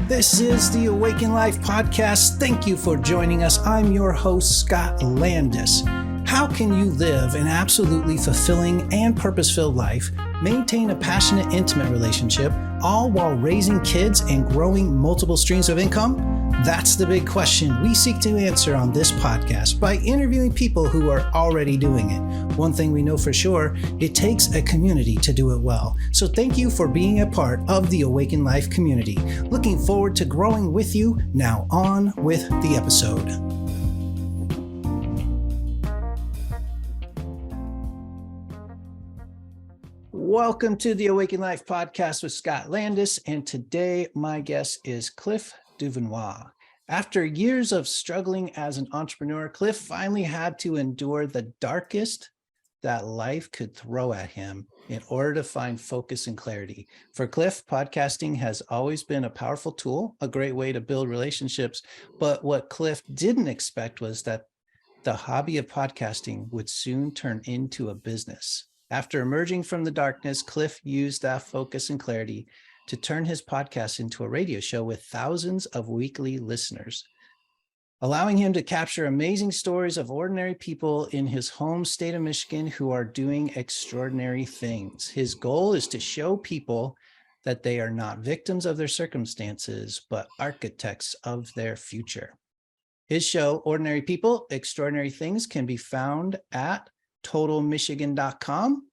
This is the Awaken Life podcast. Thank you for joining us. I'm your host, Scott Landis. How can you live an absolutely fulfilling and purpose-filled life, maintain a passionate, intimate relationship, all while raising kids and growing multiple streams of income? That's the big question we seek to answer on this podcast by interviewing people who are already doing it. One thing we know for sure, it takes a community to do it well. So thank you for being a part of the Awaken Life community. Looking forward to growing with you. Now on with the episode. Welcome to the Awaken Life podcast with Scott Landis, and today my guest is Cliff Duvernois. After years of struggling as an entrepreneur, Cliff finally had to endure the darkest that life could throw at him in order to find focus and clarity. For Cliff, podcasting has always been a powerful tool, a great way to build relationships, but what Cliff didn't expect was that the hobby of podcasting would soon turn into a business. After emerging from the darkness, Cliff used that focus and clarity to turn his podcast into a radio show with thousands of weekly listeners, allowing him to capture amazing stories of ordinary people in his home state of Michigan who are doing extraordinary things. His goal is to show people that they are not victims of their circumstances, but architects of their future. His show, Ordinary People, Extraordinary Things, can be found at totalmichigan.com,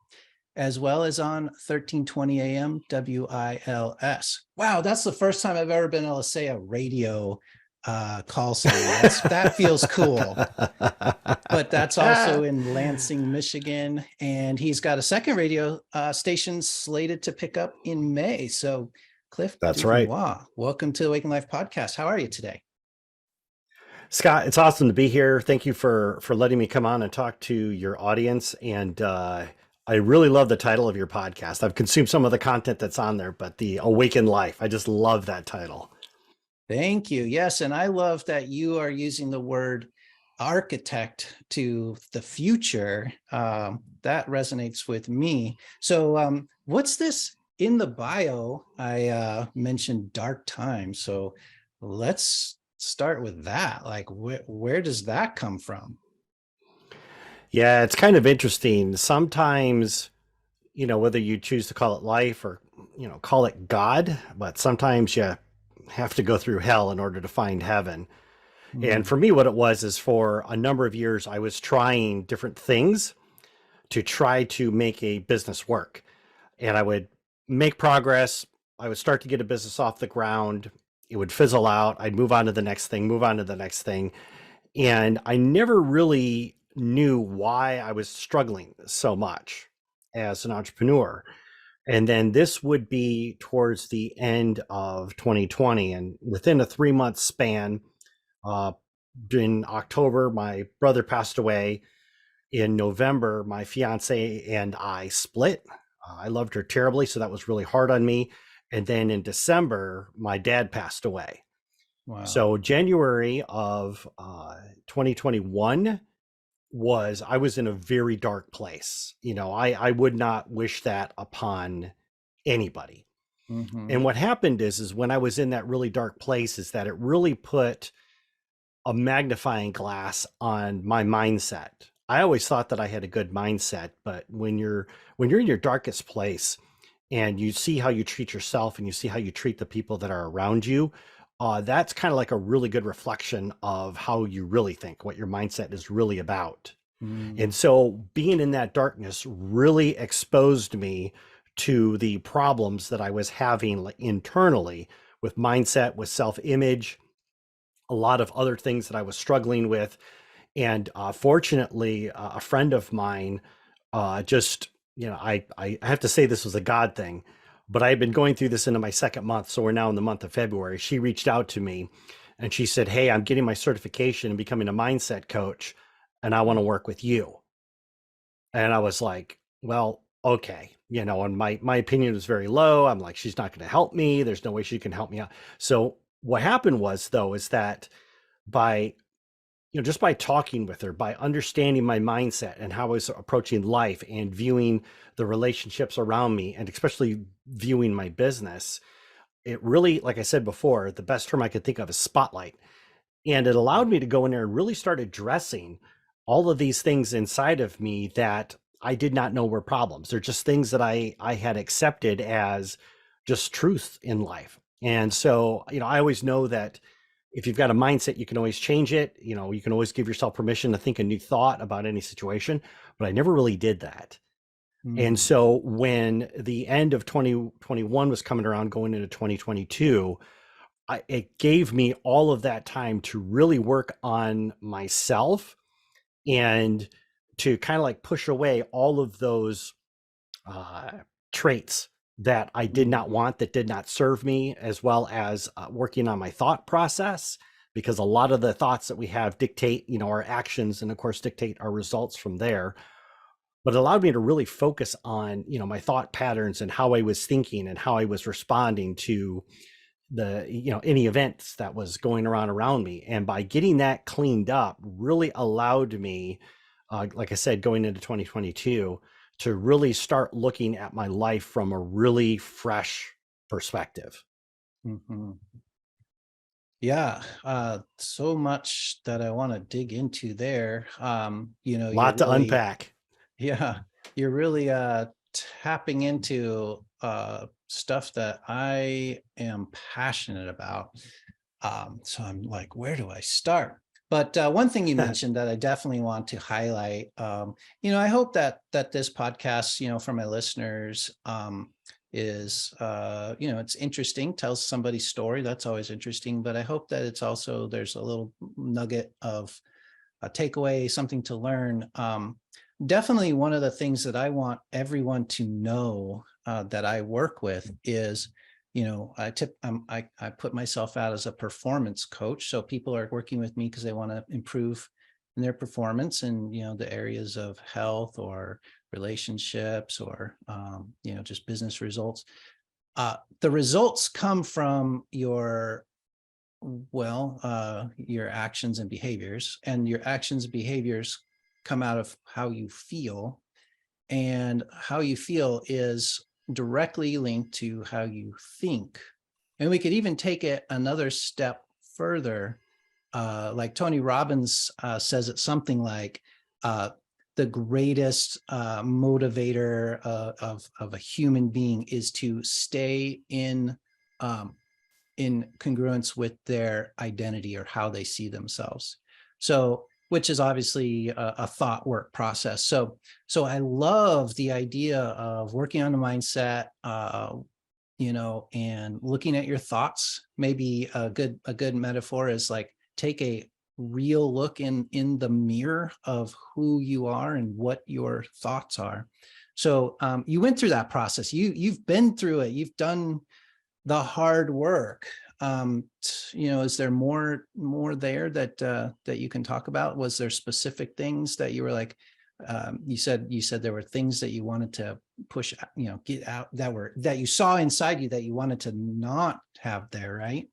as well as on 1320 AM WILS. Wow, that's the first time I've ever been able to say a radio call sign. That feels cool. But that's also in Lansing, Michigan. And he's got a second radio station slated to pick up in May. So Cliff, that's right. Welcome to the Awaken Life podcast. How are you today? Scott, it's awesome to be here. Thank you for letting me come on and talk to your audience. And I really love the title of your podcast. I've consumed some of the content that's on there, but the Awaken Life, I just love that title. Thank you. Yes. And I love that you are using the word architect to the future. That resonates with me. So what's this in the bio? I mentioned dark times. So let's start with that. Like, where does that come from? Yeah, it's kind of interesting. Sometimes, whether you choose to call it life or, call it God, but sometimes you have to go through hell in order to find heaven. And for me, what it was is for a number of years, I was trying different things to try to make a business work. And I would make progress. I would start to get a business off the ground. It would fizzle out. I'd move on to the next thing, And I never really knew why I was struggling so much as an entrepreneur. And then this would be towards the end of 2020. And within a 3-month span, in October, my brother passed away. In November, my fiance and I split. I loved her terribly, so that was really hard on me. And then in December, my dad passed away. Wow. So January of 2021 I was in a very dark place. I would not wish that upon anybody. Mm-hmm. And what happened is when I was in that really dark place is that it really put a magnifying glass on my mindset. I always thought that I had a good mindset, but when you're in your darkest place and you see how you treat yourself and you see how you treat the people that are around you, that's kind of like a really good reflection of how you really think, what your mindset is really about. And so being in that darkness really exposed me to the problems that I was having internally with mindset, with self-image, a lot of other things that I was struggling with. And fortunately, a friend of mine I have to say this was a God thing. But I had been going through this into my second month. So we're now in the month of February. She reached out to me and she said, "Hey, I'm getting my certification and becoming a mindset coach, and I want to work with you." And I was like, well, okay. And my opinion was very low. I'm like, she's not going to help me. There's no way she can help me out. So what happened was, though, is that by just by talking with her, by understanding my mindset and how I was approaching life and viewing the relationships around me, and especially viewing my business, it really, like I said before, the best term I could think of is spotlight. And it allowed me to go in there and really start addressing all of these things inside of me that I did not know were problems. They're just things that I had accepted as just truth in life. And so, I always know that if you've got a mindset, you can always change it. You can always give yourself permission to think a new thought about any situation. But I never really did that. And Mm, so when the end of 2021 was coming around, going into 2022, it gave me all of that time to really work on myself and to kind of like push away all of those uh, traits that I did mm, not want, that did not serve me, as well as working on my thought process, because a lot of the thoughts that we have dictate, our actions, and of course dictate our results from there. But it allowed me to really focus on, my thought patterns and how I was thinking and how I was responding to any events that was going around me. And by getting that cleaned up really allowed me, like I said, going into 2022, to really start looking at my life from a really fresh perspective. mhm. Yeah, so much that I want to dig into there. You're Lot to really, unpack. yeah, you're really tapping into stuff that I am passionate about. So I'm like, where do I start? But one thing you mentioned that I definitely want to highlight, I hope that this podcast, for my listeners, is it's interesting, tells somebody's story. That's always interesting. But I hope that it's also there's a little nugget of a takeaway, something to learn. Definitely one of the things that I want everyone to know that I work with is, I put myself out as a performance coach. So people are working with me because they want to improve in their performance in, the areas of health or relationships or, just business results. The results come from your actions and behaviors, and your actions and behaviors come out of how you feel, and how you feel is directly linked to how you think. And we could even take it another step further. Like Tony Robbins says it something like, the greatest motivator of a human being is to stay um, in congruence with their identity or how they see themselves. So, which is obviously a thought work process. So I love the idea of working on the mindset, and looking at your thoughts. Maybe a good metaphor is like take a real look in the mirror of who you are and what your thoughts are. So you went through that process. You've been through it. You've done the hard work. Is there more there that you can talk about? Was there specific things that you were like, you said there were things that you wanted to push, get out, that you saw inside you that you wanted to not have there, right?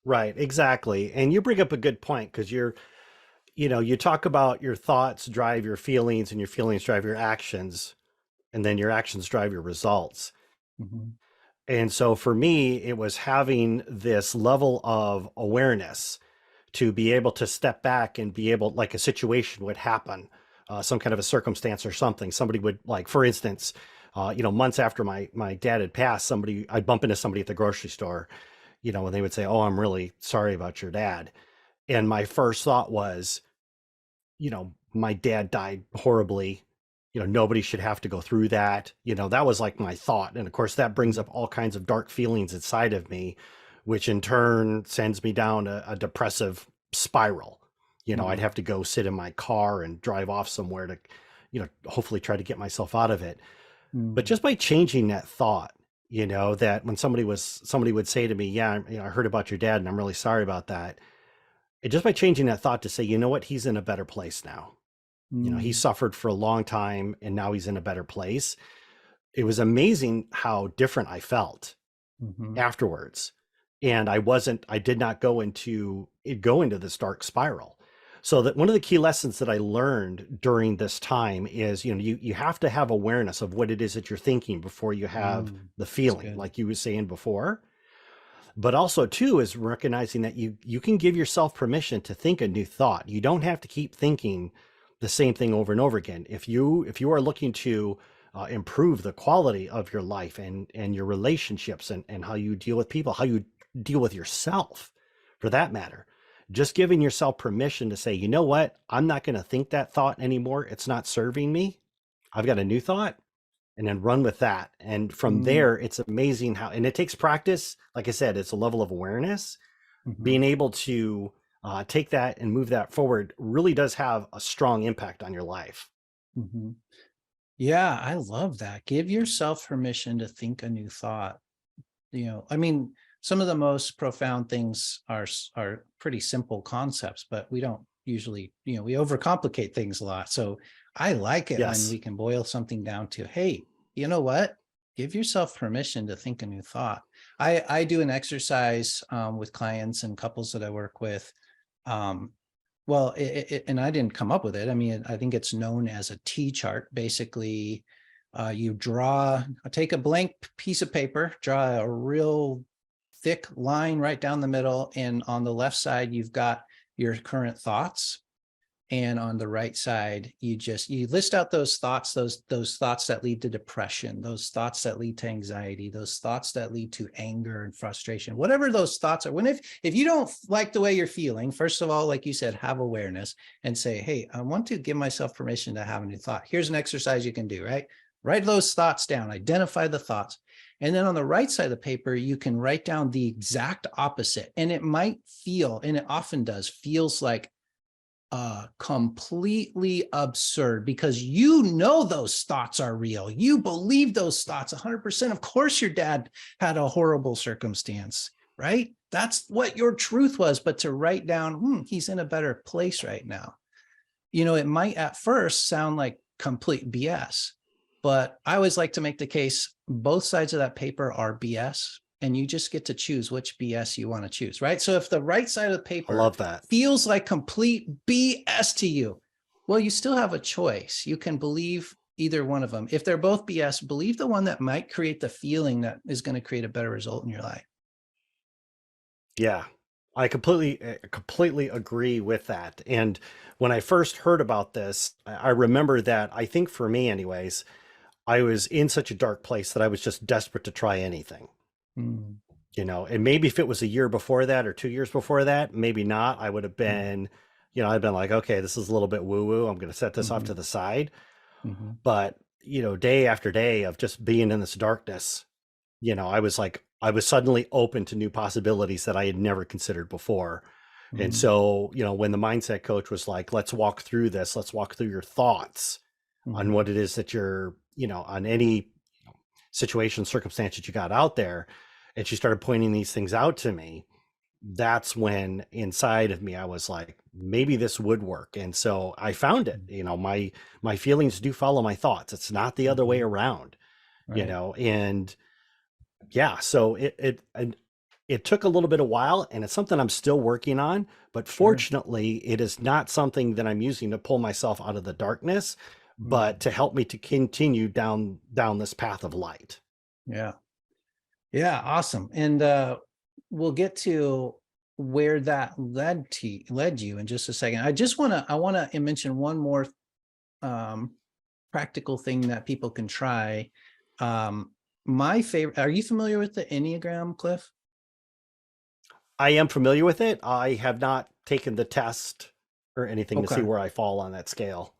Right, exactly. And you bring up a good point, because you talk about your thoughts drive your feelings and your feelings drive your actions, and then your actions drive your results. Mhm. And so for me, it was having this level of awareness to be able to step back and be able, like a situation would happen, some kind of a circumstance or something. Somebody would, like, for instance, months after my dad had passed, I'd bump into somebody at the grocery store, and they would say, "Oh, I'm really sorry about your dad." And my first thought was, my dad died horribly. Nobody should have to go through that. That was like my thought. And of course, that brings up all kinds of dark feelings inside of me, which in turn sends me down a depressive spiral. I'd Mhm. have to go sit in my car and drive off somewhere to, hopefully try to get myself out of it. But Mhm. just by changing that thought, that when somebody would say to me, "Yeah, I heard about your dad and I'm really sorry about that." And just by changing that thought to say, "You know what? He's in a better place now. He Mhm. suffered for a long time and now he's in a better place." It was amazing how different I felt Mhm. afterwards. And I did not go into this dark spiral. So that one of the key lessons that I learned during this time is, you have to have awareness of what it is that you're thinking before you have Mm. the That's feeling, good. like you were saying before. But also too is recognizing that you can give yourself permission to think a new thought. You don't have to keep thinking the same thing over and over again. If you are looking to improve the quality of your life and your relationships and how you deal with people, how you deal with yourself, for that matter, just giving yourself permission to say, you know what, I'm not going to think that thought anymore. It's not serving me. I've got a new thought, and then run with that. And from Mm, there, it's amazing how, and it takes practice. Like I said, it's a level of awareness. mhm, Being able to take that and move that forward really does have a strong impact on your life. mhm. Yeah, I love that. Give yourself permission to think a new thought. I mean, some of the most profound things are pretty simple concepts, but we don't usually, we overcomplicate things a lot. So I like it when Yes. we can boil something down to, hey, you know what? Give yourself permission to think a new thought. I do an exercise with clients and couples that I work with. Um, well, and I didn't come up with it. I mean, I think it's known as a T chart. Basically, you take a blank piece of paper, draw a real thick line right down the middle, and on the left side, you've got your current thoughts, and on the right side, you list out those thoughts, those thoughts that lead to depression, those thoughts that lead to anxiety, those thoughts that lead to anger and frustration, whatever those thoughts are. If you don't like the way you're feeling, first of all, like you said, have awareness and say, hey, I want to give myself permission to have a new thought. Here's an exercise you can do, right? Write those thoughts down, identify the thoughts. And then on the right side of the paper, you can write down the exact opposite. And it might feel, and it often does, feels like completely absurd, because those thoughts are real. You believe those thoughts 100%. Of course, your dad had a horrible circumstance, right? That's what your truth was. But to write down, he's in a better place right now. It might at first sound like complete BS, but I always like to make the case both sides of that paper are BS, and you just get to choose which BS you want to choose, right? So if the right side of the I paper love that. feels like complete BS to you, well, you still have a choice. You can believe either one of them. If they're both BS, believe the one that might create the feeling that is going to create a better result in your life. Yeah, I completely agree with that. And when I first heard about this, I remember that, I think for me anyways, I was in such a dark place that I was just desperate to try anything. Mm, And maybe if it was a year before that or 2 years before that, maybe not. I would have mm, been, I'd been like, okay, this is a little bit woo woo. I'm going to set this off mhm, to the side. mhm, But, day after day of just being in this darkness, I was suddenly open to new possibilities that I had never considered before. And mhm, so, when the mindset coach was like, let's walk through this, let's walk through your thoughts on mhm, what it is that you're, on any situation, circumstance that you got out there. And she started pointing these things out to me. That's when inside of me, I was like, maybe this would work. And so I found it. My feelings do follow my thoughts. It's not the other way mhm. around, Right. and yeah, so it took a little bit of while, and it's something I'm still working on, but Sure. fortunately it is not something that I'm using to pull myself out of the darkness, Mm, but to help me to continue down this path of light. yeah. Yeah. Awesome. And we'll get to where that led you in just a second. I want to mention one more um practical thing that people can try. Um my favorite, are you familiar with the Enneagram, Cliff? I am familiar with it. I have not taken the test or anything to see Okay. where I fall on that scale.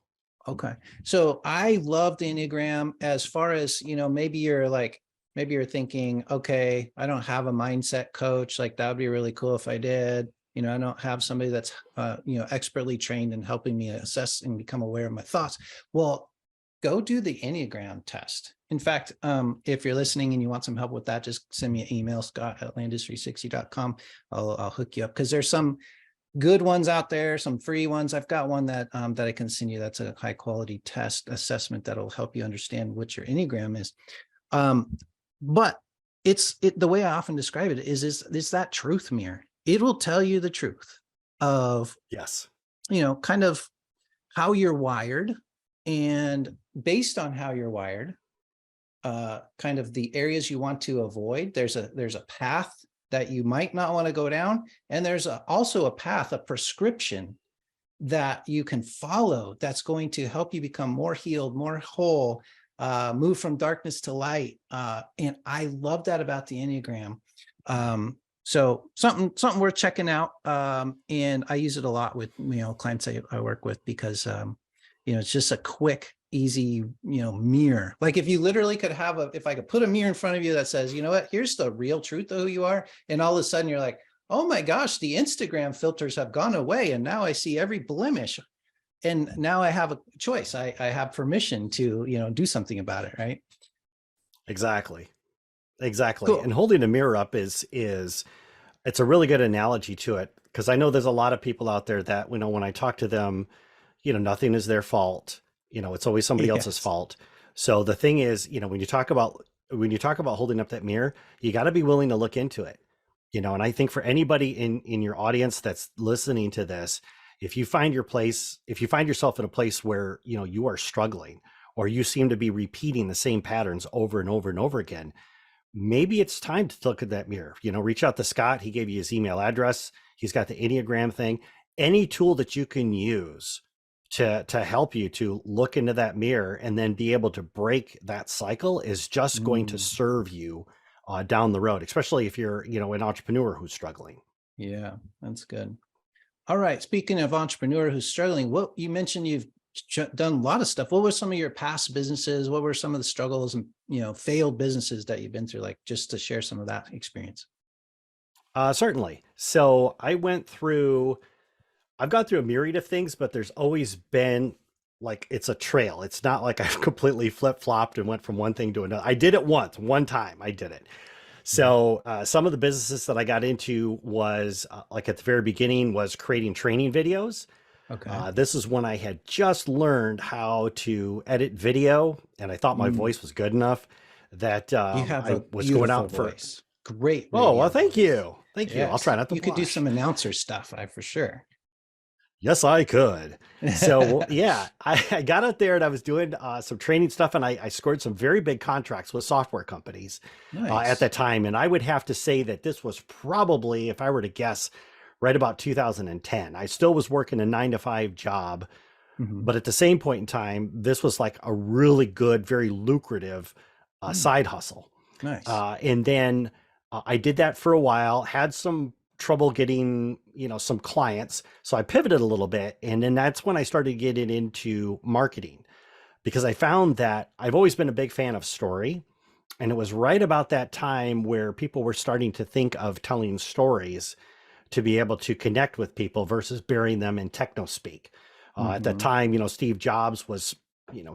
Okay. So I love the Enneagram as far as, maybe you're thinking, okay, I don't have a mindset coach. Like that would be really cool if I did. I don't have somebody that's, expertly trained in helping me assess and become aware of my thoughts. Well, go do the Enneagram test. In fact, if you're listening and you want some help with that, just send me an email, scott@landis360.com. I'll hook you up, because there's some good ones out there, some free ones. I've got one that I can send you. That's a high quality test assessment that'll help you understand what your Enneagram is. Um, but the way I often describe it is that truth mirror. It will tell you the truth of, Yes. kind of how you're wired, and based on how you're wired, kind of the areas you want to avoid. There's a path that you might not want to go down. And there's also a path, a prescription that you can follow that's going to help you become more healed, more whole, move from darkness to light. And I love that about the Enneagram. So something worth checking out. And I use it a lot with, clients I work with, because, it's just a quick, easy, mirror. Like if you literally could have if I could put a mirror in front of you that says, you know what, here's the real truth of who you are. And all of a sudden you're like, oh my gosh, the Instagram filters have gone away. And now I see every blemish. And now I have a choice. I have permission to, do something about it. Right. Exactly. Cool. And holding a mirror up is it's a really good analogy to it, because I know there's a lot of people out there that, when I talk to them, nothing is their fault. It's always somebody else's fault. So the thing is, when you talk about holding up that mirror, you got to be willing to look into it. And I think for anybody in your audience that's listening to this, if you find yourself in a place where, you are struggling, or you seem to be repeating the same patterns over and over and over again, maybe it's time to look at that mirror. Reach out to Scott. He gave you his email address. He's got the Enneagram thing. Any tool that you can use to help you to look into that mirror and then be able to break that cycle is just going to serve you down the road, especially if you're, an entrepreneur who's struggling. Yeah, that's good. All right. Speaking of entrepreneur who's struggling, what you mentioned, you've done a lot of stuff. What were some of your past businesses? What were some of the struggles and, failed businesses that you've been through? Like, just to share some of that experience. Certainly. So I've gone through a myriad of things, but there's always been, like, it's a trail. It's not like I've completely flip-flopped and went from one thing to another. I did it one time I did it. So some of the businesses that I got into was like at the very beginning was creating training videos. Okay. This is when I had just learned how to edit video, and I thought my voice was good enough that you have I a was going out voice. Great. Oh, well, voice. thank you. Thank you. Yes. I'll try not to You could do blush. some announcer stuff, for sure. Yes, I could. So yeah, I got out there and I was doing some training stuff, and I scored some very big contracts with software companies at that time. And I would have to say that this was probably, if I were to guess, right about 2010. I still was working a 9-to-5 job, but at the same point in time, this was like a really good, very lucrative side hustle. Nice. And then I did that for a while, had some trouble getting, some clients. So I pivoted a little bit. And then that's when I started getting into marketing, because I found that I've always been a big fan of story. And it was right about that time where people were starting to think of telling stories to be able to connect with people versus burying them in techno speak. At that time, Steve Jobs was,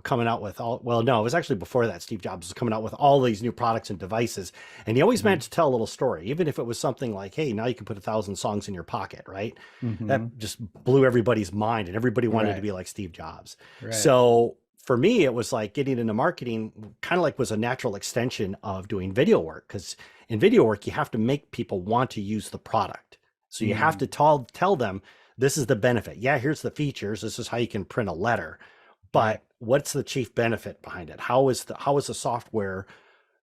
coming out with it was actually before that. Steve Jobs was coming out with all these new products and devices. And he always meant to tell a little story, even if it was something like, hey, now you can put 1,000 songs in your pocket, right? That just blew everybody's mind, and everybody wanted to be like Steve Jobs. Right. So for me, it was like getting into marketing kind of like was a natural extension of doing video work, because in video work, you have to make people want to use the product. So you have to tell them, this is the benefit. Yeah, here's the features. This is how you can print a letter. But what's the chief benefit behind it? How is the software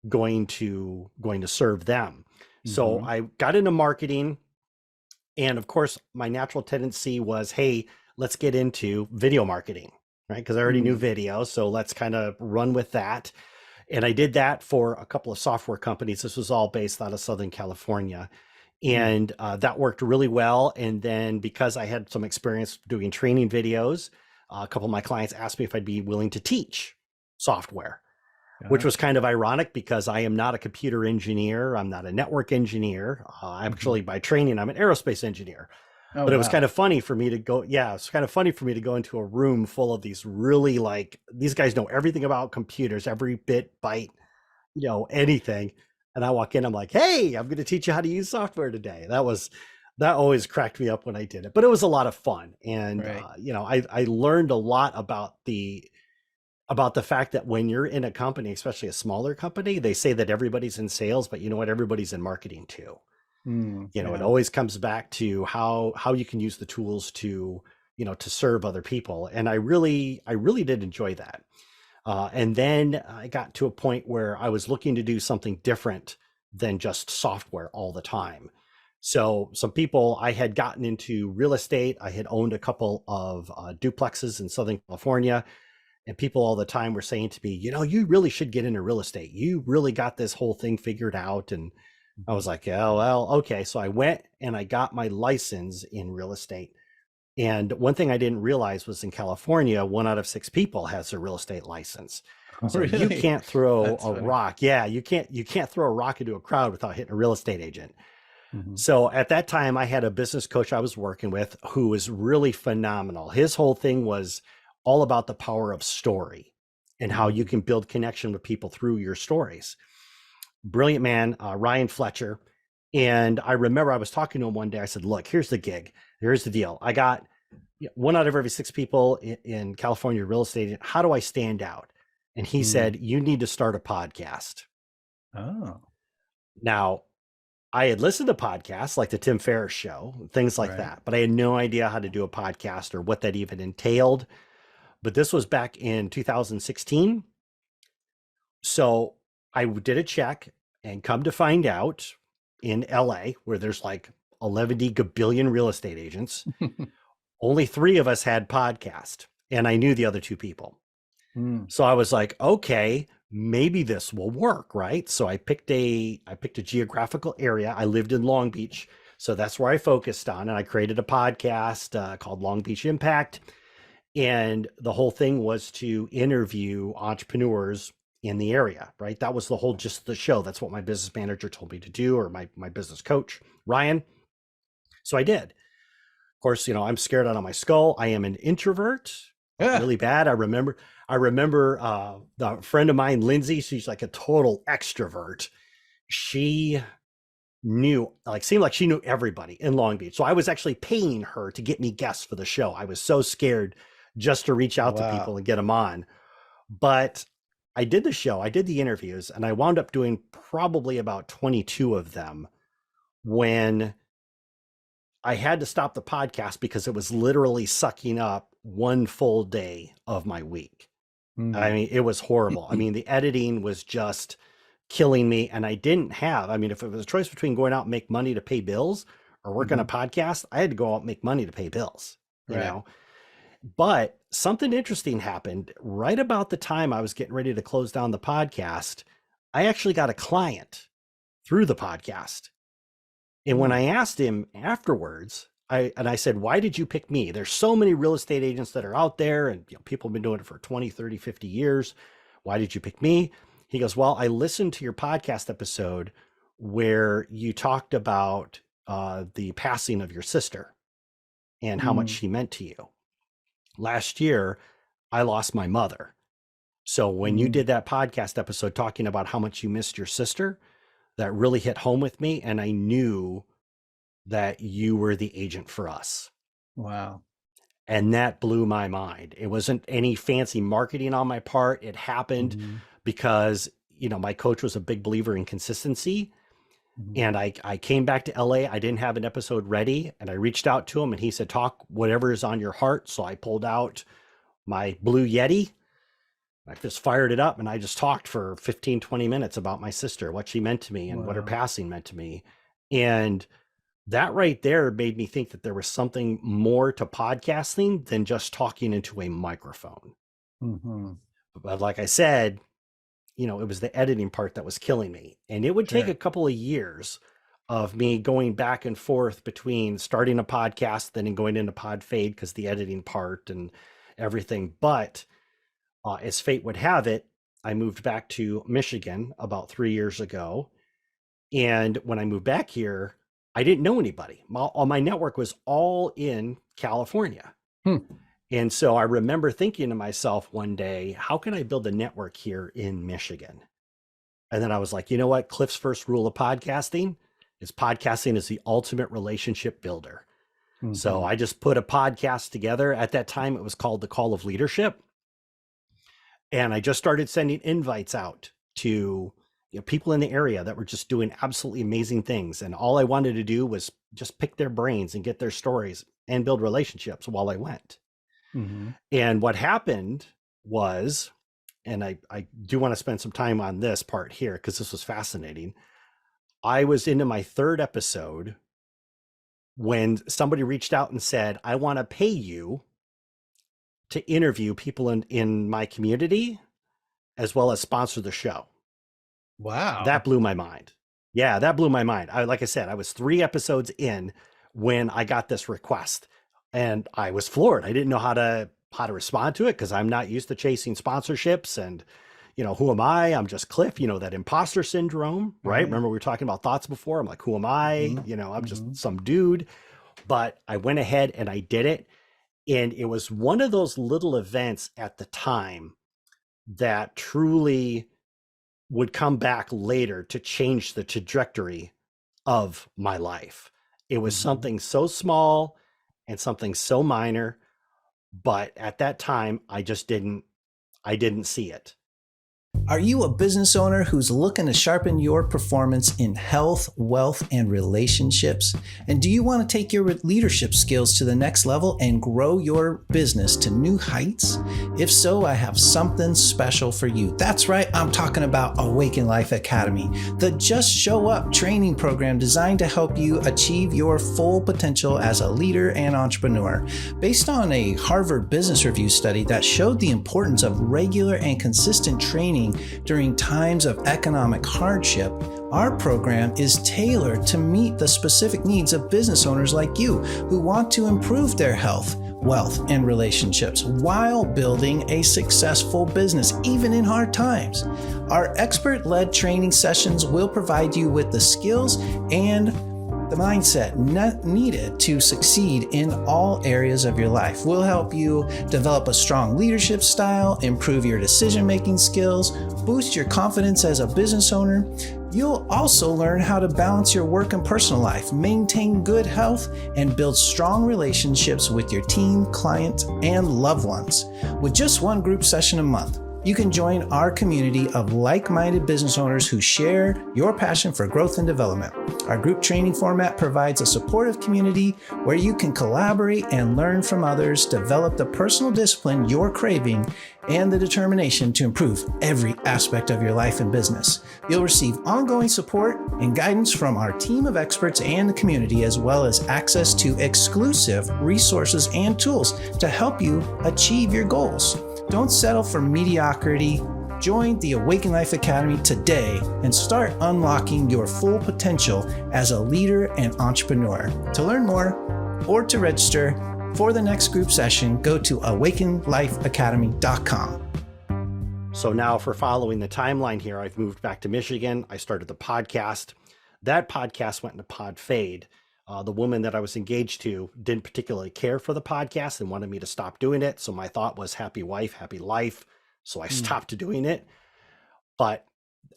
going to serve them? So I got into marketing, and of course, my natural tendency was, hey, let's get into video marketing, right? Because I already knew video, so let's kind of run with that. And I did that for a couple of software companies. This was all based out of Southern California. And that worked really well. And then because I had some experience doing training videos, a couple of my clients asked me if I'd be willing to teach software, which was kind of ironic because I am not a computer engineer. I'm not a network engineer. Actually, by training, I'm an aerospace engineer. Oh, but it was kind of funny for me to go. Yeah, it's kind of funny for me to go into a room full of these really, like, these guys know everything about computers, every bit, byte, anything. And I walk in, I'm like, hey, I'm going to teach you how to use software today. That always cracked me up when I did it, but it was a lot of fun. And, I learned a lot about the fact that when you're in a company, especially a smaller company, they say that everybody's in sales, but you know what? Everybody's in marketing too. It always comes back to how you can use the tools to serve other people. And I really did enjoy that. And then I got to a point where I was looking to do something different than just software all the time. So some people, I had gotten into real estate. I had owned a couple of duplexes in Southern California, and people all the time were saying to me, you really should get into real estate. You really got this whole thing figured out. And I was like, yeah, well, okay. So I went and I got my license in real estate. And one thing I didn't realize was in California, 1 out of 6 people has a real estate license. So you Really? can't throw That's a funny. rock. Yeah, you can't throw a rock into a crowd without hitting a real estate agent. Mhm. So at that time, I had a business coach I was working with who was really phenomenal. His whole thing was all about the power of story and how you Mhm. can build connection with people through your stories. Brilliant man, Ryan Fletcher. And I remember I was talking to him one day. I said, look, here's the gig. Here's the deal. I got 1 out of every 6 people in California real estate. How do I stand out? And he Mm. said, you need to start a podcast. Oh, Now, I had listened to podcasts like the Tim Ferriss show, things like right. that, but I had no idea how to do a podcast or what that even entailed. But this was back in 2016. So I did a check, and come to find out, in LA, where there's like 11 gabillion real estate agents, only 3 of us had podcast, and I knew the other 2 people. Mm. So I was like, okay, maybe this will work, right? So I picked a geographical area. I lived in Long Beach, so that's where I focused on, and I created a podcast called Long Beach Impact. And the whole thing was to interview entrepreneurs in the area, right? That was the whole gist of the show. That's what my business manager told me to do, or my business coach, Ryan. So I did. Of course, I'm scared out of my skull. I am an introvert, like Ah, really bad. I remember a friend of mine, Lindsay. She's like a total extrovert. She seemed like she knew everybody in Long Beach. So I was actually paying her to get me guests for the show. I was so scared just to reach out to people wow. and get them on. But I did the show, I did the interviews, and I wound up doing probably about 22 of them when I had to stop the podcast because it was literally sucking up 1 full day of my week. I Mm. mean, it was horrible. I mean, the editing was just killing me. And I didn't have, I mean, if it was a choice between going out and make money to pay bills or work on a Mhm. podcast, I had to go out and make money to pay bills, you Right. know? But something interesting happened right about the time I was getting ready to close down the podcast. I actually got a client through the podcast. And when Mm. I asked him afterwards, I said, why did you pick me? There's so many real estate agents that are out there, and people have been doing it for 20, 30, 50 years. Why did you pick me? He goes, well, I listened to your podcast episode where you talked about the passing of your sister and how much Mm. she meant to you. Last year, I lost my mother. So when you Mm. did that podcast episode talking about how much you missed your sister, that really hit home with me. And I knew that you were the agent for us. Wow. And that blew my mind. It wasn't any fancy marketing on my part. It happened Mhm. because, my coach was a big believer in consistency. Mhm. And I came back to LA. I didn't have an episode ready. And I reached out to him and he said, talk whatever is on your heart. So I pulled out my Blue Yeti. I just fired it up and I just talked for 15, 20 minutes about my sister, what she meant to me and what her Wow. passing meant to me. And that right there made me think that there was something more to podcasting than just talking into a microphone. Mhm. But like I said, it was the editing part that was killing me. And it would take Sure. a couple of years of me going back and forth between starting a podcast, then going into pod fade because the editing part and everything. But as fate would have it, I moved back to Michigan about 3 years ago. And when I moved back here, I didn't know anybody. All my network was all in California. Hmm. And so I remember thinking to myself one day, how can I build a network here in Michigan? And then I was like, you know what? Cliff's first rule of podcasting is the ultimate relationship builder. So Mhm. I just put a podcast together. At that time, it was called The Call of Leadership. And I just started sending invites out to people in the area that were just doing absolutely amazing things. And all I wanted to do was just pick their brains and get their stories and build relationships while I went. Mhm. And what happened was, and I do want to spend some time on this part here because this was fascinating. I was into my third episode when somebody reached out and said, I want to pay you to interview people in my community as well as sponsor the show. That Wow. blew my mind. Yeah, that blew my mind. Like I said, I was 3 episodes in when I got this request, and I was floored. I didn't know how to respond to it because I'm not used to chasing sponsorships, and who am I? I'm just Cliff, that imposter syndrome, right? Right. Remember we were talking about thoughts before? I'm like, who am I? Mhm. I'm Mhm. just some dude. But I went ahead and I did it. And it was one of those little events at the time that truly would come back later to change the trajectory of my life. It was Mhm. something so small and something so minor, but at that time I didn't see it. Are you a business owner who's looking to sharpen your performance in health, wealth, and relationships? And do you want to take your leadership skills to the next level and grow your business to new heights? If so, I have something special for you. That's right, I'm talking about Awaken Life Academy, the Just Show Up training program designed to help you achieve your full potential as a leader and entrepreneur. Based on a Harvard Business Review study that showed the importance of regular and consistent training during times of economic hardship, our program is tailored to meet the specific needs of business owners like you who want to improve their health, wealth, and relationships while building a successful business, even in hard times. Our expert-led training sessions will provide you with the skills and the mindset needed to succeed in all areas of your life. We'll help you develop a strong leadership style, improve your decision-making skills, boost your confidence as a business owner. You'll also learn how to balance your work and personal life, maintain good health, and build strong relationships with your team, clients, and loved ones. With just one group session a month, you can join our community of like-minded business owners who share your passion for growth and development. Our group training format provides a supportive community where you can collaborate and learn from others, develop the personal discipline you're craving, and the determination to improve every aspect of your life and business. You'll receive ongoing support and guidance from our team of experts and the community, as well as access to exclusive resources and tools to help you achieve your goals. Don't settle for mediocrity. Join the Awaken Life Academy today and start unlocking your full potential as a leader and entrepreneur. To learn more or to register for the next group session, go to awakenlifeacademy.com. So now, for following the timeline here, I've moved back to Michigan. I started the podcast. That podcast went into pod fade. The woman that I was engaged to didn't particularly care for the podcast and wanted me to stop doing it. So my thought was happy wife, happy life. So I stopped doing it. But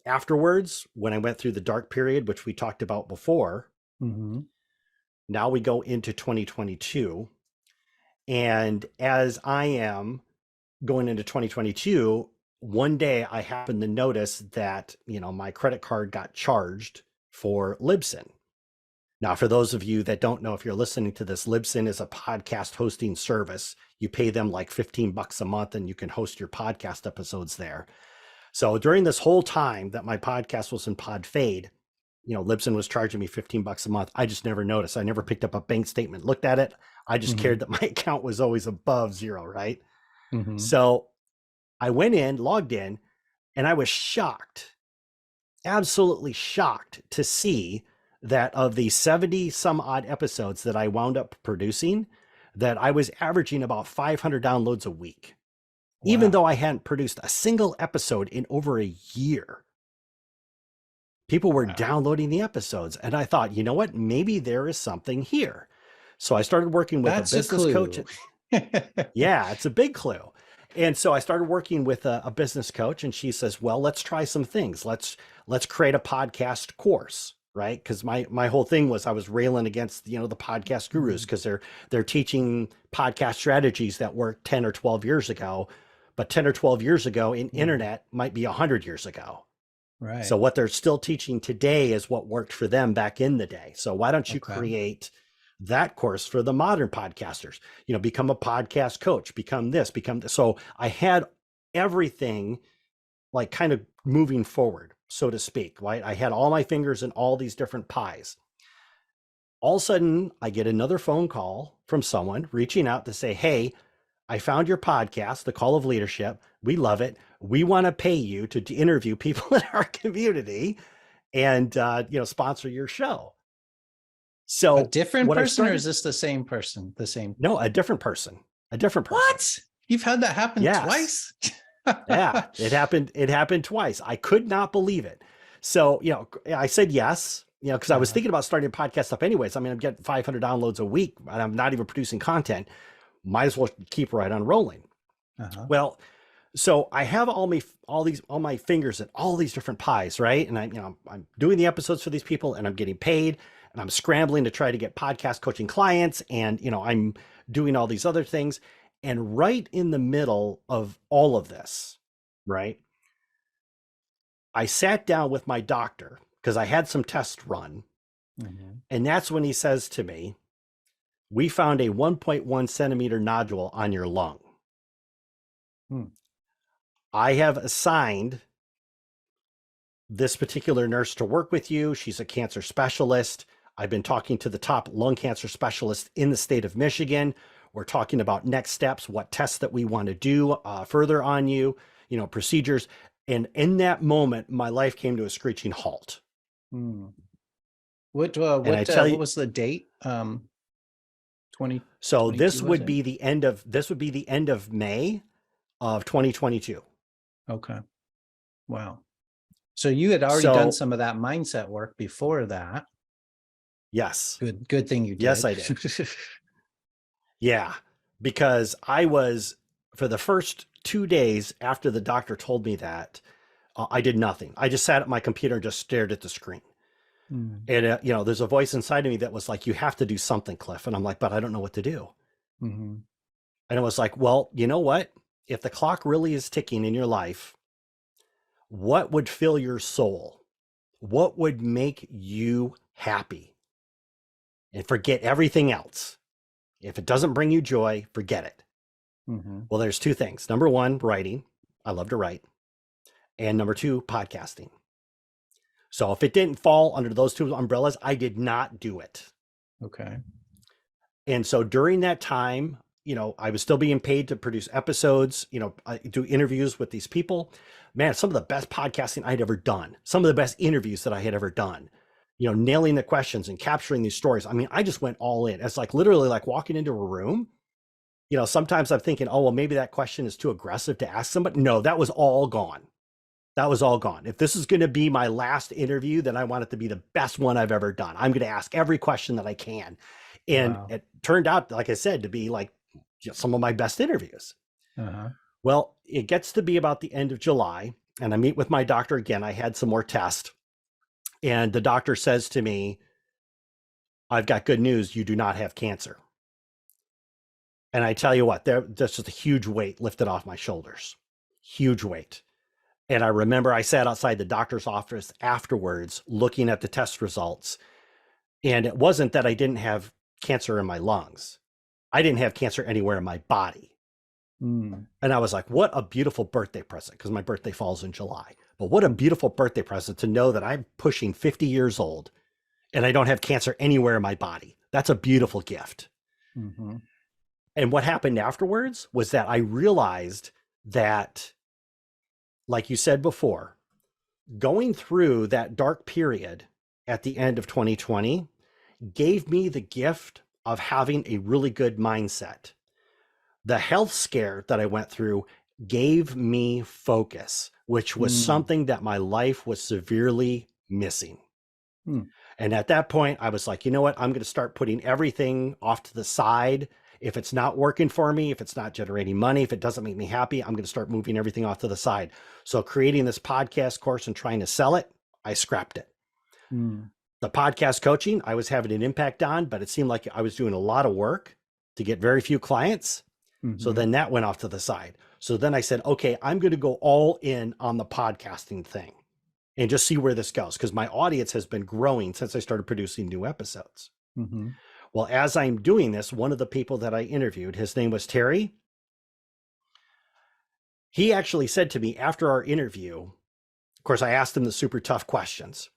afterwards, when I went through the dark period, which we talked about before, now we go into 2022. And as I am going into 2022, one day I happened to notice that, my credit card got charged for Libsyn. Now, for those of you that don't know, if you're listening to this, Libsyn is a podcast hosting service. You pay them like $15 a month and you can host your podcast episodes there. So during this whole time that my podcast was in pod fade, Libsyn was charging me $15 a month. I just never noticed. I never picked up a bank statement, looked at it. I just cared that my account was always above zero, right? So I went in, logged in, and I was shocked, absolutely shocked to see that of the 70 some odd episodes that I wound up producing, that I was averaging about 500 downloads a week, even though I hadn't produced a single episode in over a year. People were downloading the episodes, and I thought, you know what, maybe there is something here. So I started working with That's a business coach. Yeah, it's a big clue. And so I started working with a business coach, and she says, well, let's try some things. Let's create a podcast course, right? Because my whole thing was I was railing against, the podcast gurus because they're teaching podcast strategies that worked 10 or 12 years ago, but 10 or 12 years ago in internet might be 100 years ago. Right. So what they're still teaching today is what worked for them back in the day. So why don't you create that course for the modern podcasters? Become a podcast coach, become this. So I had everything like kind of moving forward. so to speak, right? I had all my fingers in all these different pies. All of a sudden, I get another phone call from someone reaching out to say, hey, I found your podcast, The Call of Leadership. We love it. We want to pay you to interview people in our community and, sponsor your show. So a different what I person, or started, is this the same person? The same? no, a different person. What? You've had that happen Yes. twice? Yeah, it happened twice. I could not believe it. So, I said yes, because I was thinking about starting a podcast up anyways. I mean, I'm getting 500 downloads a week and I'm not even producing content. Might as well keep right on rolling. Well, so I have all my fingers in all these different pies, right? And I'm doing the episodes for these people and I'm getting paid and I'm scrambling to try to get podcast coaching clients. And, I'm doing all these other things. And right in the middle of all of this, right, I sat down with my doctor because I had some tests run. And that's when he says to me, we found a 1.1 centimeter nodule on your lung. I have assigned this particular nurse to work with you. She's a cancer specialist. I've been talking to the top lung cancer specialist in the state of Michigan. We're talking about next steps, what tests that we want to do further on you, procedures. And in that moment, my life came to a screeching halt. What was the date? 20. So this would be the end of May of 2022. Okay. Wow. So you had already done some of that mindset work before that. Yes. Good thing you did. Yes, I did. Yeah, because I was, for the first 2 days after the doctor told me that, I did nothing. I just sat at my computer and just stared at the screen. And, there's a voice inside of me that was like, you have to do something, Cliff. And I'm like, but I don't know what to do. And it was like, well, you know what? If the clock really is ticking in your life, what would fill your soul? What would make you happy? And forget everything else. If it doesn't bring you joy, forget it. Well, there's two things. Number one, writing. I love to write. And number two, podcasting. So if it didn't fall under those two umbrellas, I did not do it. Okay. And so during that time, I was still being paid to produce episodes, I do interviews with these people. Man, some of the best podcasting I'd ever done. Some of the best interviews that I had ever done. Nailing the questions and capturing these stories. I mean, I just went all in. It's like literally like walking into a room. Sometimes I'm thinking, oh, well, maybe that question is too aggressive to ask somebody. No, that was all gone. That was all gone. If this is going to be my last interview, then I want it to be the best one I've ever done. I'm going to ask every question that I can. And It turned out, like I said, to be like some of my best interviews. Well, it gets to be about the end of July and I meet with my doctor again. I had some more tests. And the doctor says to me, I've got good news. You do not have cancer. And I tell you what, there's just a huge weight lifted off my shoulders. Huge weight. And I remember I sat outside the doctor's office afterwards looking at the test results. And it wasn't that I didn't have cancer in my lungs. I didn't have cancer anywhere in my body. And I was like, what a beautiful birthday present, because my birthday falls in July. But what a beautiful birthday present to know that I'm pushing 50 years old and I don't have cancer anywhere in my body. That's a beautiful gift. And what happened afterwards was that I realized that, like you said before, going through that dark period at the end of 2020 gave me the gift of having a really good mindset. The health scare that I went through gave me focus, which was something that my life was severely missing. And at that point, I was like, you know what? I'm going to start putting everything off to the side. If it's not working for me, if it's not generating money, if it doesn't make me happy, I'm going to start moving everything off to the side. So creating this podcast course and trying to sell it, I scrapped it. The podcast coaching, I was having an impact on, but it seemed like I was doing a lot of work to get very few clients. So then that went off to the side. So then I said, okay, I'm going to go all in on the podcasting thing and just see where this goes, because my audience has been growing since I started producing new episodes. Well, as I'm doing this, one of the people that I interviewed, his name was Terry. He actually said to me after our interview, course, I asked him the super tough questions.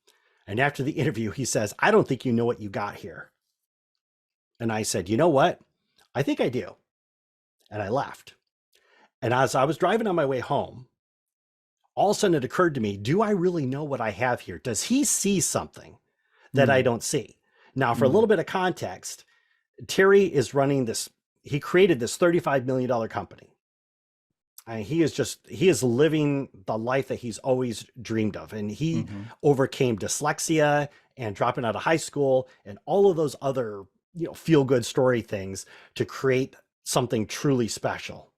And after the interview, he says, I don't think you know what you got here. And I said, you know what? I think I do. And I left. And as I was driving on my way home, all of a sudden it occurred to me, do I really know what I have here? Does he see something that I don't see? Now, for a little bit of context, Terry is running this, he created this $35 million company. And he is living the life that he's always dreamed of. And he overcame dyslexia and dropping out of high school and all of those other, feel good story things to create something truly special.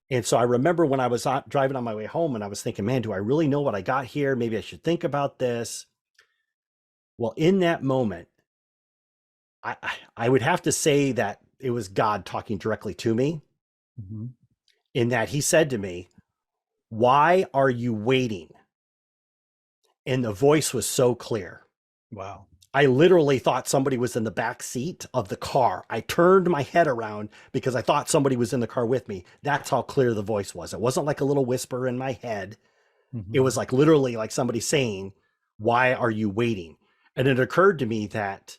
And so I remember when I was driving on my way home and I was thinking, man, do I really know what I got here? Maybe I should think about this. Well, in that moment, I would have to say that it was God talking directly to me, in that he said to me, why are you waiting? And the voice was so clear. Wow. I literally thought somebody was in the back seat of the car. I turned my head around because I thought somebody was in the car with me. That's how clear the voice was. It wasn't like a little whisper in my head. It was like literally like somebody saying, why are you waiting? And it occurred to me that,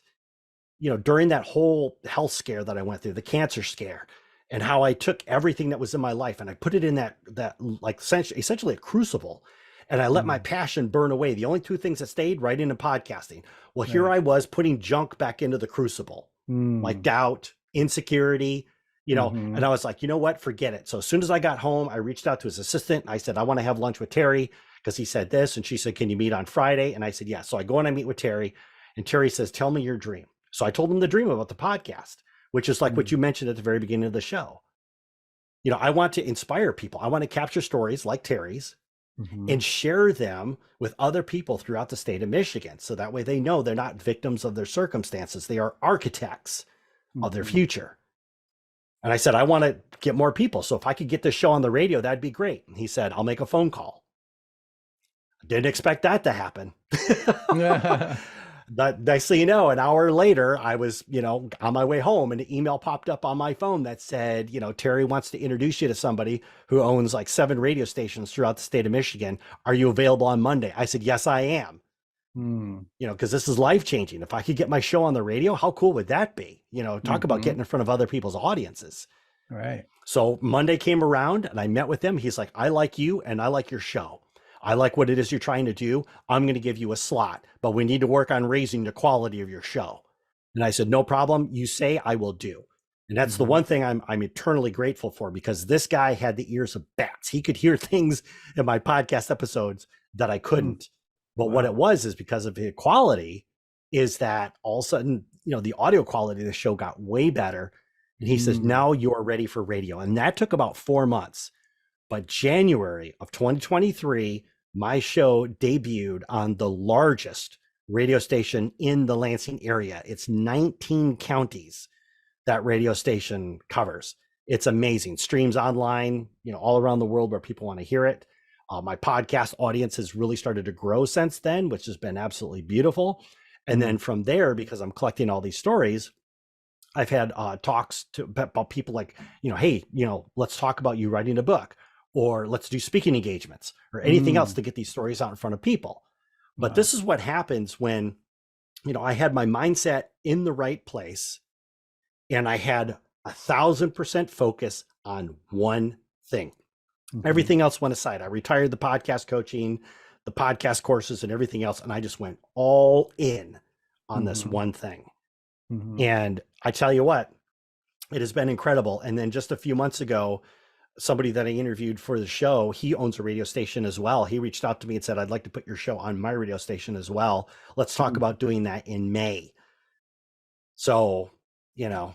during that whole health scare that I went through, the cancer scare, and how I took everything that was in my life and I put it in that like essentially a crucible, and I let my passion burn away. The only two things that stayed, writing and podcasting. Well, here I was putting junk back into the crucible, like doubt, insecurity, and I was like, you know what, forget it. So as soon as I got home, I reached out to his assistant. I said, I want to have lunch with Terry because he said this. And she said, can you meet on Friday? And I said, yeah. So I go and I meet with Terry, and Terry says, tell me your dream. So I told him the dream about the podcast, which is like what you mentioned at the very beginning of the show. I want to inspire people. I want to capture stories like Terry's and share them with other people throughout the state of Michigan. So that way they know they're not victims of their circumstances. They are architects of their future. And I said, I want to get more people. So if I could get this show on the radio, that'd be great. And he said, I'll make a phone call. Didn't expect that to happen. But next thing you know, an hour later, I was, on my way home, and an email popped up on my phone that said, Terry wants to introduce you to somebody who owns like 7 radio stations throughout the state of Michigan. Are you available on Monday? I said, yes, I am. Because this is life-changing. If I could get my show on the radio, how cool would that be? Talk about getting in front of other people's audiences. Right. So Monday came around and I met with him. He's like, I like you and I like your show. I like what it is you're trying to do. I'm going to give you a slot, but we need to work on raising the quality of your show. And I said, no problem. You say, I will do. And that's the one thing I'm eternally grateful for, because this guy had the ears of bats. He could hear things in my podcast episodes that I couldn't. But what it was is because of the quality is that all of a sudden, the audio quality of the show got way better. And he says, now you're ready for radio. And that took about 4 months. But January of 2023, my show debuted on the largest radio station in the Lansing area. It's 19 counties that radio station covers. It's amazing. Streams online, all around the world where people want to hear it. My podcast audience has really started to grow since then, which has been absolutely beautiful. And then from there, because I'm collecting all these stories, I've had talks about people like, hey, let's talk about you writing a book, or let's do speaking engagements or anything else to get these stories out in front of people. But this is what happens when, I had my mindset in the right place and I had 1,000% focus on one thing. Everything else went aside. I retired the podcast coaching, the podcast courses and everything else. And I just went all in on this one thing. And I tell you what, it has been incredible. And then just a few months ago, somebody that I interviewed for the show, he owns a radio station as well. He reached out to me and said, I'd like to put your show on my radio station as well. Let's talk about doing that in May. So, I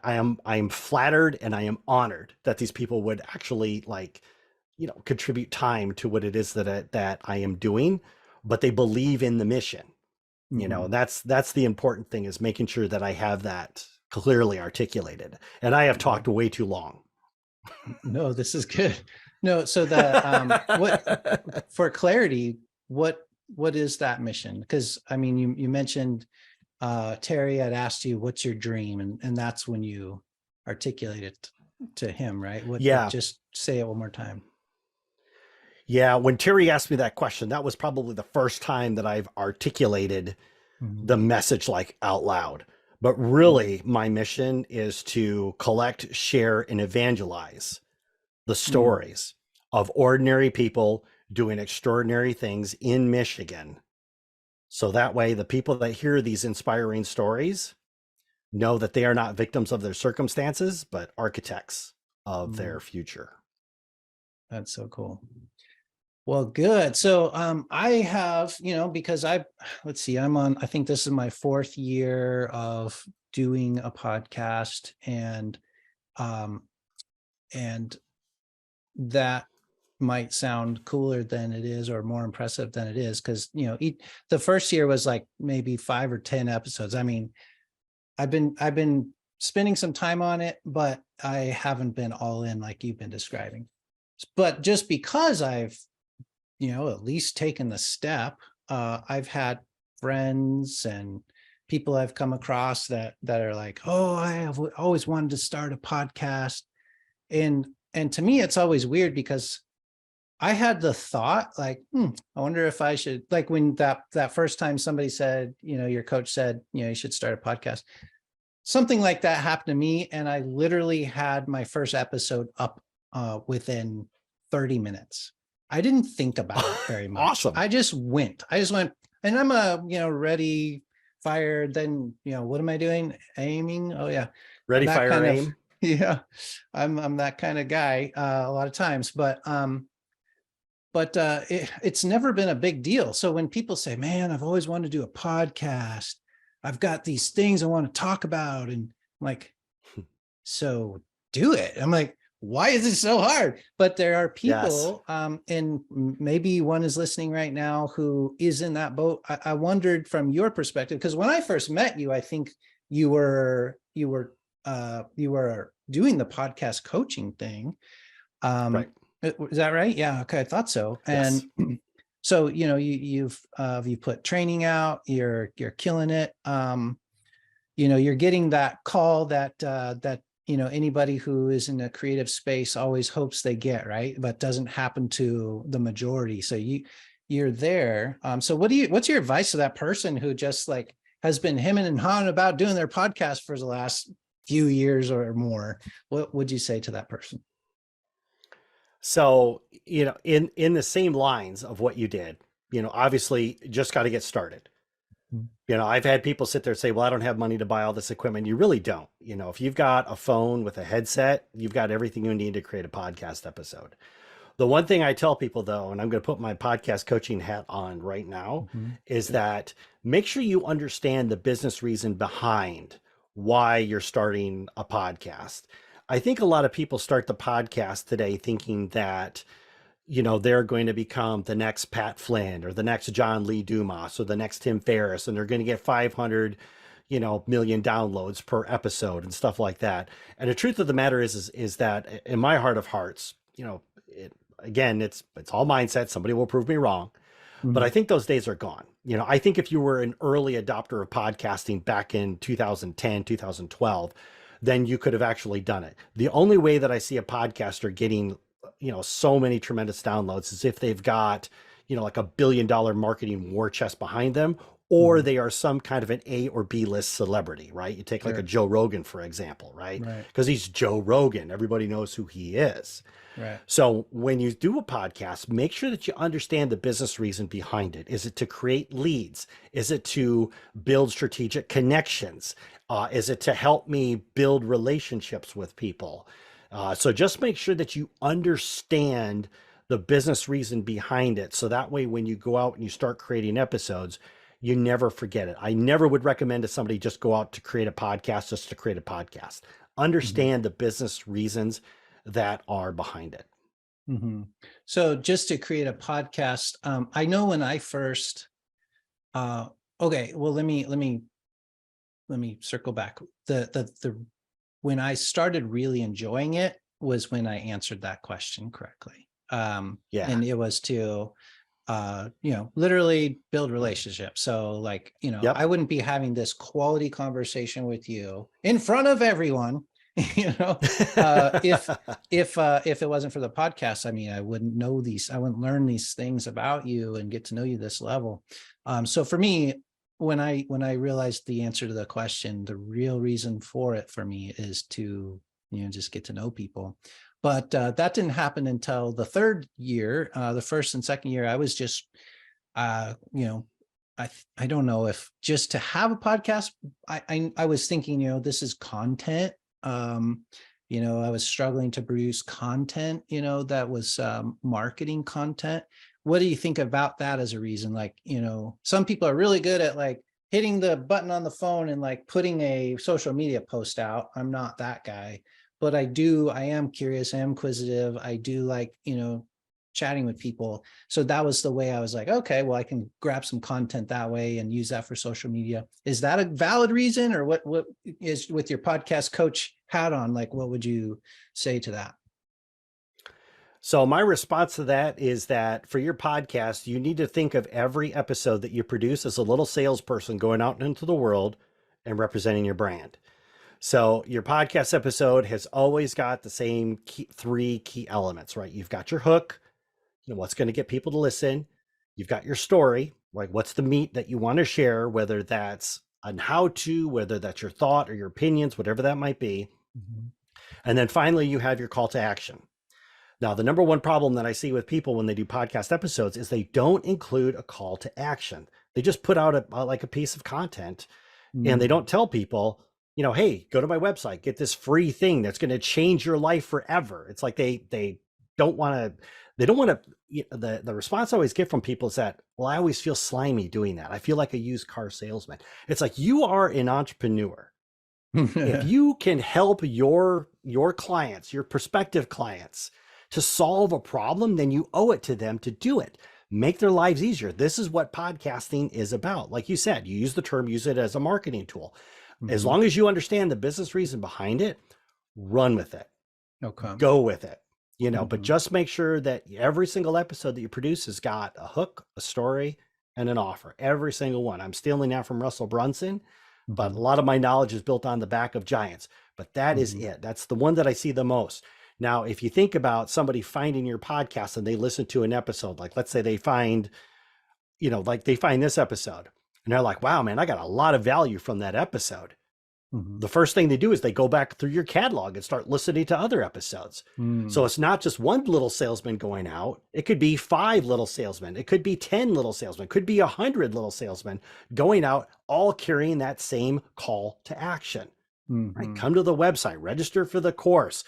am flattered and I am honored that these people would actually contribute time to what it is that I am doing, but they believe in the mission. That's the important thing, is making sure that I have that clearly articulated. And I have talked way too long. No, this is good. No, so the what, for clarity, what is that mission? Because I mean, you mentioned Terry had asked you, what's your dream? And that's when you articulate it to him, right? Just say it one more time. Yeah, when Terry asked me that question, that was probably the first time that I've articulated Mhm. the message like out loud. But Mhm. really, my mission is to collect, share, and evangelize the Mm. stories of ordinary people doing extraordinary things in Michigan. So that way, the people that hear these inspiring stories know that they are not victims of their circumstances, but architects of Mm. their future. That's so cool. Well, good. So I have, because let's see, I think this is my fourth year of doing a podcast, um, and that might sound cooler than it is or more impressive than it is, because the first year was like maybe 5 or 10 episodes. I mean, I've been spending some time on it, but I haven't been all in like you've been describing. But just because I've at least taken the step, I've had friends and people I've come across that are like, oh, I have always wanted to start a podcast. And to me it's always weird because I had the thought like, I wonder if I should, like when that first time somebody said, your coach said, you should start a podcast. Something like that happened to me, and I literally had my first episode up within 30 minutes. I didn't think about it very much. Awesome. I just went, and I'm a, ready, fire, then, what am I doing? Aiming. Oh yeah. Ready, That fire, kind of, aim. yeah, I'm that kind of guy a lot of times, but it's never been a big deal. So when people say, man, I've always wanted to do a podcast, I've got these things I want to talk about, and I'm like, so do it. I'm like, why is it so hard? But there are Yes. people, and maybe one is listening right now who is in that boat. I wondered from your perspective, because when I first met you, I think you were doing the podcast coaching thing. Right. Is that right? Yeah. Okay. I thought so. Yes. And so, you've put training out, you're killing it. You're getting that call that anybody who is in a creative space always hopes they get, right? But doesn't happen to the majority. So you're there. So what's your advice to that person who just like has been hemming and hawing about doing their podcast for the last few years or more? What would you say to that person? So, in the same lines of what you did, obviously just got to get started. I've had people sit there and say, well, I don't have money to buy all this equipment. You really don't. If you've got a phone with a headset, you've got everything you need to create a podcast episode. The one thing I tell people though, and I'm going to put my podcast coaching hat on right now, Mhm. is that make sure you understand the business reason behind why you're starting a podcast. I think a lot of people start the podcast today thinking that they're going to become the next Pat Flynn or the next John Lee Dumas or the next Tim Ferriss, and they're going to get 500, million downloads per episode and stuff like that. And the truth of the matter is that in my heart of hearts, again, it's all mindset. Somebody will prove me wrong, but I Mhm. think those days are gone. I think if you were an early adopter of podcasting back in 2010, 2012, then you could have actually done it. The only way that I see a podcaster getting, so many tremendous downloads is if they've got, like $1 billion marketing war chest behind them, or Mhm. they are some kind of an A or B list celebrity, right? You take like a Sure. Joe Rogan, for example, right? Right. Because he's Joe Rogan. Everybody knows who he is. Right. So when you do a podcast, make sure that you understand the business reason behind it. Is it to create leads? Is it to build strategic connections? Is it to help me build relationships with people? So just make sure that you understand the business reason behind it. So that way, when you go out and you start creating episodes, you never forget it. I never would recommend to somebody just go out to create a podcast just to create a podcast. Mhm. Understand the business reasons that are behind it. Mhm. So just to create a podcast, I know when I first, uh, okay, well, let me circle back. The when I started really enjoying it was when I answered that question correctly. Yeah. And it was to, literally build relationships. So like, I Yep. wouldn't be having this quality conversation with you in front of everyone you know, if it wasn't for the podcast, I mean, I wouldn't know these, I wouldn't learn these things about you and get to know you this level. So for me, when I realized the answer to the question, the real reason for it for me is to, just get to know people. But that didn't happen until the third year. The first and second year, I was just, I don't know if just to have a podcast, I was thinking, this is content. I was struggling to produce content, that was marketing content. What do you think about that as a reason? Like, some people are really good at like hitting the button on the phone and like putting a social media post out. I'm not that guy, but I am curious, I am inquisitive. I do like, chatting with people. So that was the way I was like, okay, well, I can grab some content that way and use that for social media. Is that a valid reason, or what is, with your podcast coach hat on, like, what would you say to that? So my response to that is that for your podcast, you need to think of every episode that you produce as a little salesperson going out into the world and representing your brand. So your podcast episode has always got the same three key elements, right? You've got your hook, what's going to get people to listen. You've got your story, like what's the meat that you want to share, whether that's on how to, whether that's your thought or your opinions, whatever that might be. Mm-hmm. And then finally, you have your call to action. Now, the number one problem that I see with people when they do podcast episodes is they don't include a call to action. They just put out a piece of content, and they don't tell people, hey, go to my website, get this free thing that's going to change your life forever. It's like they don't want to. They don't want to. The response I always get from people is that, well, I always feel slimy doing that. I feel like a used car salesman. It's like, you are an entrepreneur. If you can help your clients, your prospective clients, to solve a problem, then you owe it to them to do it. Make their lives easier. This is what podcasting is about. Like you said, you use the term, use it as a marketing tool. Mm-hmm. As long as you understand the business reason behind it, run with it. Okay. Go with it. But just make sure that every single episode that you produce has got a hook, a story, and an offer. Every single one. I'm stealing that from Russell Brunson, but a lot of my knowledge is built on the back of giants. But that is it. That's the one that I see the most. Now, if you think about somebody finding your podcast and they listen to an episode, like let's say they find, they find this episode and they're like, wow, man, I got a lot of value from that episode. The first thing they do is they go back through your catalog and start listening to other episodes. So it's not just one little salesman going out. It could be 5 little salesmen. It could be 10 little salesmen. It could be 100 little salesmen going out, all carrying that same call to action. Right? Come to the website, register for the course,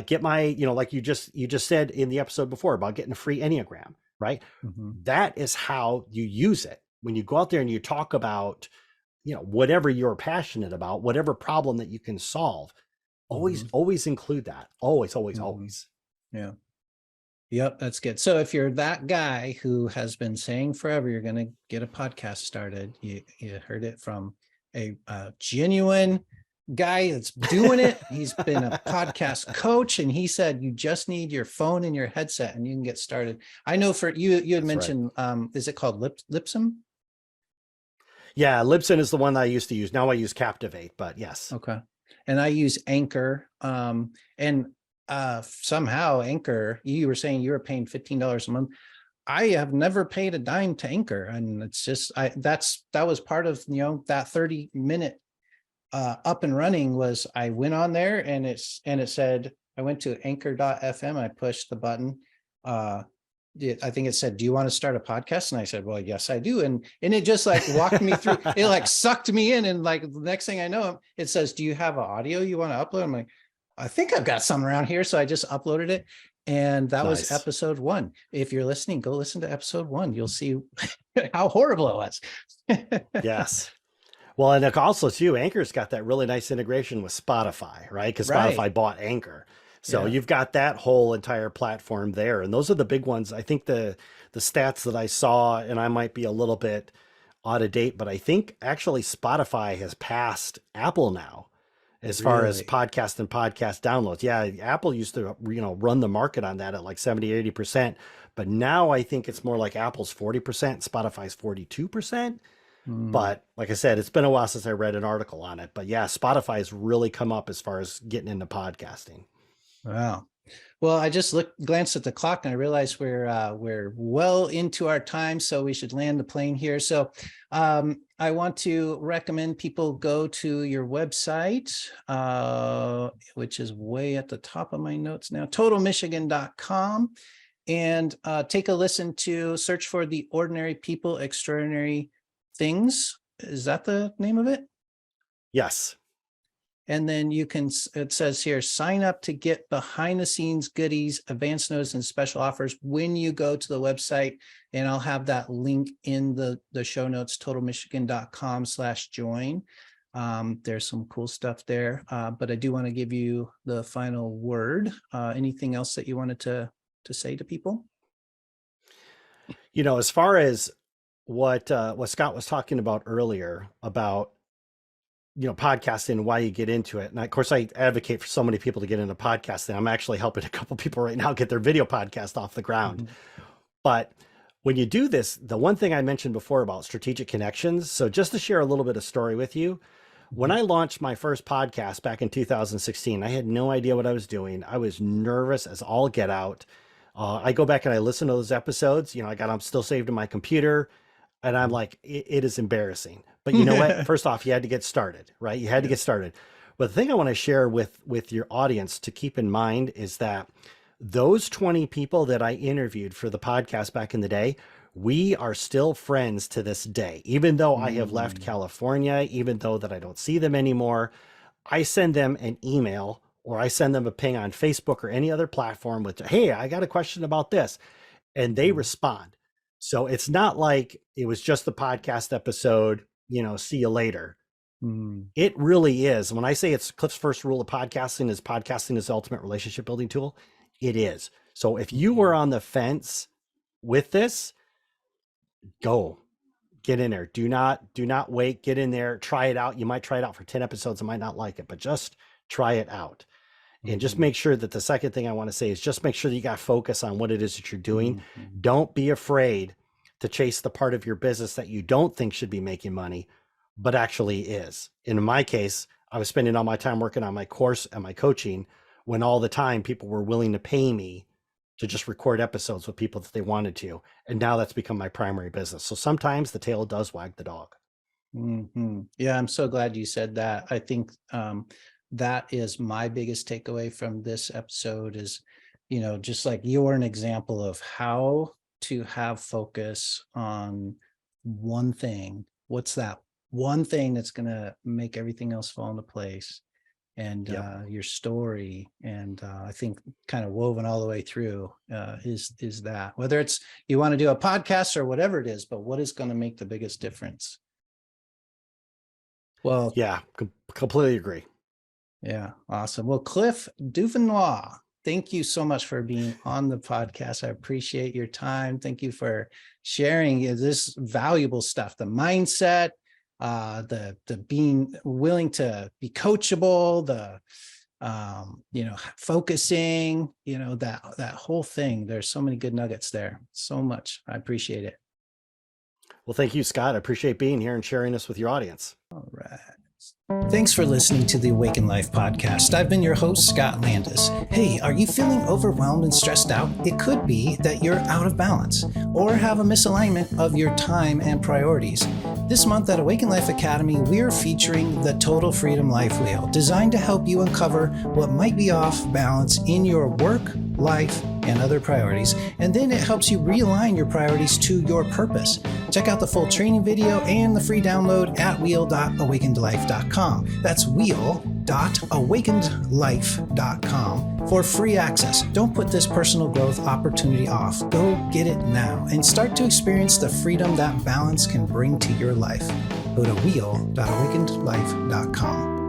get my, like you just said in the episode before about getting a free Enneagram, right? That is how you use it. When you go out there and you talk about, whatever you're passionate about, whatever problem that you can solve, always include that. Always. Yeah. Yep. That's good. So if you're that guy who has been saying forever, you're going to get a podcast started, you heard it from a genuine guy that's doing it. He's been a podcast coach, and he said, you just need your phone and your headset and you can get started. I know for you had that's mentioned, right. Is it called Lipsum? Yeah, Libsyn is the one that I used to use. Now I use Captivate, but yes. Okay. And I use Anchor. And somehow Anchor, you were saying you were paying $15 a month. I have never paid a dime to Anchor. And it's just, that was part of, that 30-minute up and running was I went on there and it said, I went to anchor.fm. I pushed the button. I think it said, do you want to start a podcast? And I said, well, yes, I do. And it just like walked me through, it like sucked me in. And like the next thing I know, it says, do you have an audio you want to upload? I'm like, I think I've got some around here. So I just uploaded it. And that was episode 1. If you're listening, go listen to episode 1. You'll see how horrible it was. Yes. Well, and also too, Anchor's got that really nice integration with Spotify, right? Because Spotify bought Anchor. So you've got that whole entire platform there. And those are the big ones. I think the stats that I saw, and I might be a little bit out of date, but I think actually Spotify has passed Apple now as far as podcast and podcast downloads. Yeah, Apple used to, run the market on that at like 70, 80%. But now I think it's more like Apple's 40%, Spotify's 42%. Mm, But like I said, it's been a while since I read an article on it. But yeah, Spotify has really come up as far as getting into podcasting. wow. Well, I just glanced at the clock and I realized we're well into our time, so we should land the plane here. So I want to recommend people go to your website, which is way at the top of my notes now, totalmichigan.com, and take a listen to search for The Ordinary People, Extraordinary Things. Is that the name of it? Yes. And then you can, it says here, sign up to get behind the scenes goodies, advanced notice, and special offers when you go to the website. And I'll have that link in the show notes, totalmichigan.com/join. There's some cool stuff there, but I do want to give you the final word. Anything else that you wanted to say to people? You know, as far as what Scott was talking about earlier about, you know, podcasting and why you get into it. And of course, I advocate for so many people to get into podcasting. I'm actually helping a couple people right now get their video podcast off the ground. Mm-hmm. But when you do this, the one thing I mentioned before about strategic connections. So just to share a little bit of story with you, when I launched my first podcast back in 2016, I had no idea what I was doing. I was nervous as all get out. I go back and I listen to those episodes. You know, I got them still saved in my computer. And I'm like, it is embarrassing. But you know what? First off, you had to get started, right? You had to get started. But the thing I want to share with your audience to keep in mind is that those 20 people that I interviewed for the podcast back in the day, we are still friends to this day. Even though I have left California, even though that I don't see them anymore, I send them an email or I send them a ping on Facebook or any other platform with, hey, I got a question about this. And they respond. So it's not like it was just the podcast episode, you know, see you later. It really is. When I say it's Cliff's first rule of podcasting is the ultimate relationship building tool, it is. So if you were on the fence with this, go get in there. Do not wait, get in there, try it out. You might try it out for 10 episodes and might not like it, but just try it out. And just make sure that the second thing I want to say is just make sure that you got focus on what it is that you're doing. Don't be afraid to chase the part of your business that you don't think should be making money, but actually is. In my case, I was spending all my time working on my course and my coaching when all the time people were willing to pay me to just record episodes with people that they wanted to. And now that's become my primary business. So sometimes the tail does wag the dog. Yeah, I'm so glad you said that. I think that is my biggest takeaway from this episode is, you know, just like you're an example of how to have focus on one thing. What's that one thing that's going to make everything else fall into place? And your story, and I think kind of woven all the way through is that whether it's you want to do a podcast or whatever it is, but what is going to make the biggest difference? Well, yeah, completely agree. Yeah, awesome. Well, Cliff Duvernois, thank you so much for being on the podcast. I appreciate your time. Thank you for sharing this valuable stuff, the mindset, the being willing to be coachable, the you know, focusing, you know, that whole thing. There's so many good nuggets there. So much. I appreciate it. Well, thank you, Scott. I appreciate being here and sharing this with your audience. All right. Thanks for listening to the Awaken Life podcast. I've been your host, Scott Landis. Hey, are you feeling overwhelmed and stressed out? It could be that you're out of balance or have a misalignment of your time and priorities. This month at Awaken Life Academy, we're featuring the Total Freedom Life Wheel, designed to help you uncover what might be off balance in your work, life, and other priorities. And then it helps you realign your priorities to your purpose. Check out the full training video and the free download at wheel.awakenedlife.com. That's wheel.awakenedlife.com for free access. Don't put this personal growth opportunity off. Go get it now and start to experience the freedom that balance can bring to your life. Go to wheel.awakenedlife.com.